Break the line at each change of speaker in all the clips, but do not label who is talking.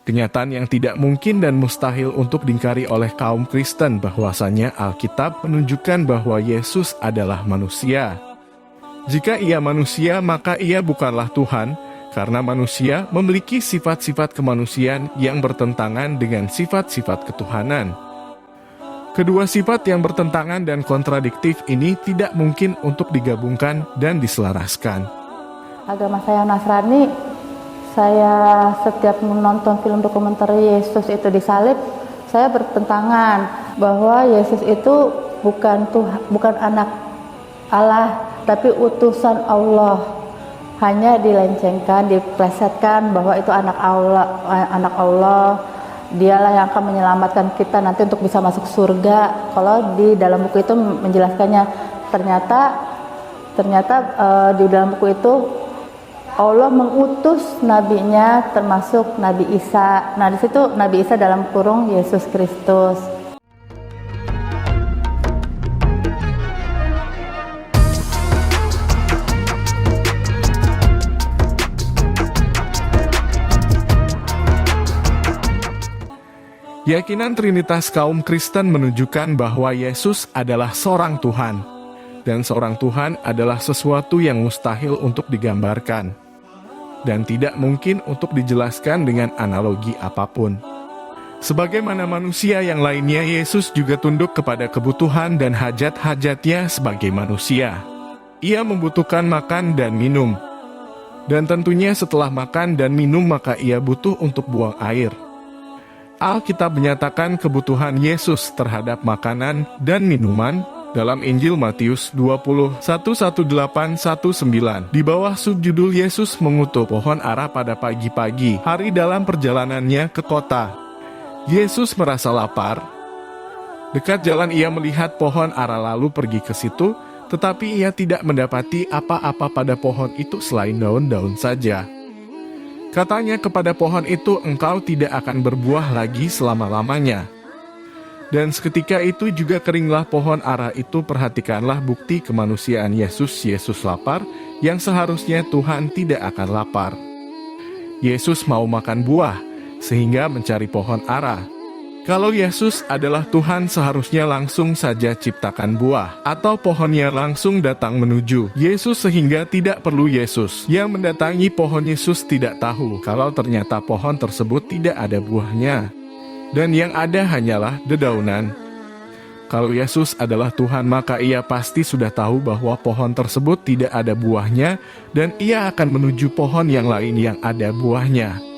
Kenyataan yang tidak mungkin dan mustahil untuk diingkari oleh kaum Kristen bahwasanya Alkitab menunjukkan bahwa Yesus adalah manusia. Jika ia manusia, maka ia bukanlah Tuhan, karena manusia memiliki sifat-sifat kemanusiaan yang bertentangan dengan sifat-sifat ketuhanan. Kedua sifat yang bertentangan dan kontradiktif ini tidak mungkin untuk digabungkan dan diselaraskan.
Agama saya Nasrani, saya setiap menonton film dokumenter Yesus itu disalib, saya bertentangan bahwa Yesus itu bukan Tuhan, bukan anak Allah, tapi utusan Allah. Hanya dilencengkan, diplesetkan bahwa itu anak Allah. Dialah yang akan menyelamatkan kita nanti untuk bisa masuk surga. Kalau di dalam buku itu menjelaskannya, ternyata di dalam buku itu Allah mengutus nabinya, termasuk Nabi Isa. Nah, di situ Nabi Isa dalam kurung Yesus Kristus.
Keyakinan Trinitas kaum Kristen menunjukkan bahwa Yesus adalah seorang Tuhan, dan seorang Tuhan adalah sesuatu yang mustahil untuk digambarkan, dan tidak mungkin untuk dijelaskan dengan analogi apapun. Sebagaimana manusia yang lainnya, Yesus juga tunduk kepada kebutuhan dan hajat-hajatnya sebagai manusia. Ia membutuhkan makan dan minum, dan tentunya setelah makan dan minum maka ia butuh untuk buang air. Alkitab menyatakan kebutuhan Yesus terhadap makanan dan minuman dalam Injil Matius 20:1-18-19. Di bawah subjudul Yesus mengutuk pohon ara pada pagi-pagi hari dalam perjalanannya ke kota. Yesus merasa lapar. Dekat jalan ia melihat pohon ara lalu pergi ke situ, tetapi ia tidak mendapati apa-apa pada pohon itu selain daun-daun saja. Katanya kepada pohon itu, engkau tidak akan berbuah lagi selama-lamanya. Dan seketika itu juga keringlah pohon ara itu. Perhatikanlah bukti kemanusiaan Yesus. Yesus lapar, yang seharusnya Tuhan tidak akan lapar. Yesus mau makan buah, sehingga mencari pohon ara. Kalau Yesus adalah Tuhan, seharusnya langsung saja ciptakan buah, atau pohonnya langsung datang menuju Yesus sehingga tidak perlu Yesus yang mendatangi pohon. Yesus tidak tahu kalau ternyata pohon tersebut tidak ada buahnya, dan yang ada hanyalah dedaunan. Kalau Yesus adalah Tuhan, maka ia pasti sudah tahu bahwa pohon tersebut tidak ada buahnya, dan ia akan menuju pohon yang lain yang ada buahnya.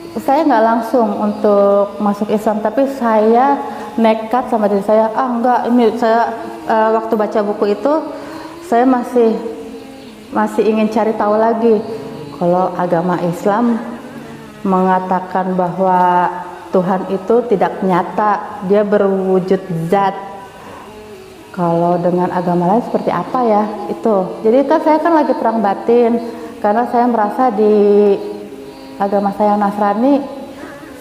Saya nggak langsung untuk masuk Islam, tapi saya nekat sama diri saya, ini saya waktu baca buku itu saya masih ingin cari tahu lagi. Kalau agama Islam mengatakan bahwa Tuhan itu tidak nyata, dia berwujud zat. Kalau dengan agama lain seperti apa ya itu? Jadi kan saya kan lagi perang batin, karena saya merasa di agama saya Nasrani,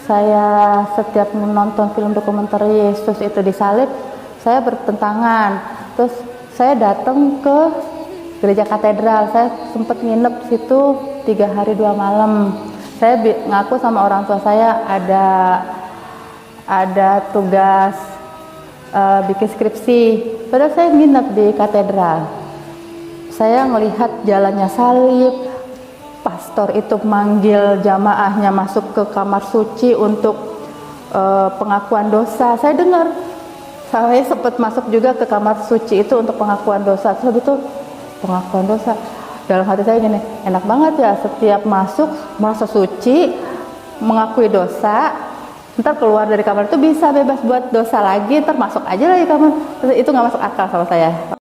saya setiap menonton film dokumenter Yesus itu disalib, saya bertentangan. Terus saya datang ke gereja katedral, saya sempat nginep situ 3 hari 2 malam. Saya ngaku sama orang tua saya ada tugas bikin skripsi, padahal saya nginep di katedral. Saya melihat jalannya salib, pastor itu manggil jamaahnya masuk ke kamar suci untuk pengakuan dosa. Saya dengar, saya sempat masuk juga ke kamar suci itu untuk pengakuan dosa. Terus itu pengakuan dosa, dalam hati saya gini, enak banget ya, setiap masuk merasa suci, mengakui dosa, ntar keluar dari kamar itu bisa bebas buat dosa lagi, ntar masuk aja lagi kamar. Terus itu nggak masuk akal sama saya.